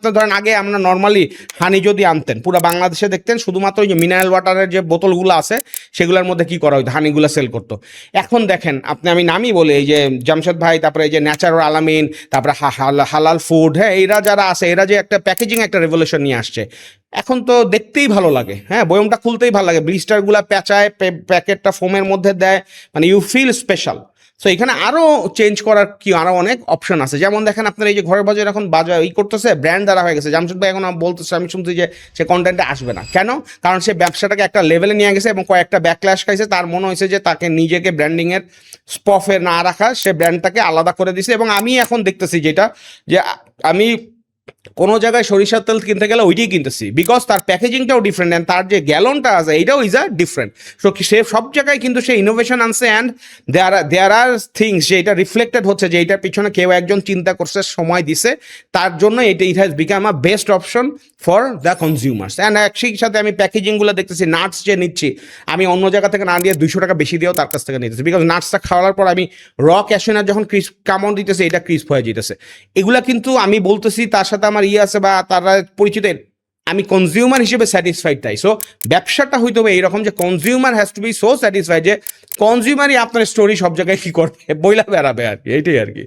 আপনার ধরেন আগে আমরা নর্মালি হানি যদি আনতেন পুরো বাংলাদেশে দেখতেন শুধুমাত্র ওই যে মিনারেল ওয়াটারের যে বোতলগুলো আছে সেগুলোর মধ্যে কি করা হইতো, হানিগুলো সেল করতো। এখন দেখেন আপনি, আমি নামই বলি, এই যে জামশেদ ভাই, তারপরে এই যে ন্যাচারাল আলামিন, তারপরে হালাল ফুড, হ্যাঁ, এরা যারা আছে এরা যে একটা প্যাকেজিং একটা রেভলিউশন নিয়ে আসছে, এখন তো দেখতেই ভালো লাগে, হ্যাঁ, বয়মটা খুলতেই ভালো লাগে, ব্লিস্টারগুলো পেঁচায়, প্যাকেটটা ফোমের মধ্যে দেয়, মানে ইউ ফিল স্পেশাল। সো এখানে আরও চেঞ্জ করার কি আরও অনেক অপশন আছে। যেমন দেখেন আপনার এই যে ঘরের বাজার এখন বাজার করতেছে, ব্র্যান্ড দ্বারা হয়ে গেছে। জামশেদ ভাই এখন বলতেছে, আমি শুনছি যে সে কন্টেন্টে আসবে না, কেন? কারণ সে ব্যবসাটাকে একটা লেভেলে নিয়ে গেছে এবং কয়েকটা ব্যাকল্যাশ খাইছে, তার মনে হয়েছে যে তাকে নিজেকে ব্র্যান্ডিংয়ের স্পফে না রাখা, সে ব্র্যান্ডটাকে আলাদা করে দিছে। এবং আমি এখন দেখতেছি যেটা, যে আমি কোনো জায়গায় সরিষার তেল কিনতে গেলে ওইটাই কিনতেছি, বিকজ তার প্যাকেজিংটাও ডিফারেন্ট অ্যান্ড তার যে গ্যালনটা আছে এইটাও ইজ আ ডিফারেন্ট। সো সে সব জায়গায় কিন্তু সে ইনোভেশন আনছে, অ্যান্ড দেয়ার আর থিংস যে এটা রিফ্লেক্টেড হচ্ছে যে এটার পিছনে কেউ একজন চিন্তা করছে, সময় দিছে, তার জন্য এটা it has become a best option for the consumers. And সেই সাথে আমি প্যাকেজিংগুলো দেখতেছি, নাটস যে নিচ্ছি আমি অন্য জায়গা থেকে না দিয়ে 200 টাকা বেশি দিয়েও তার কাছ থেকে নিতেছি, বিকজ নাটসটা খাওয়ার পর আমি ক্যাশনার যখন ক্রিস্প কামড় দিতেছে এটা ক্রিস্প হয়ে যেতেছে। এগুলা কিন্তু আমি বলতেছি তার সাথে আমার আছে বা তারা পরিচিত, আমি কনজিউমার হিসেবে স্যাটিসফাইড। তাই সো ব্যবসাটা হইতে হবে এইরকম যে consumer has to be so satisfied যে কনজিউমারই আপনার স্টোরি সব জায়গায় কি করবে, বইলা বেড়াবে আর কি, এইটাই আর কি।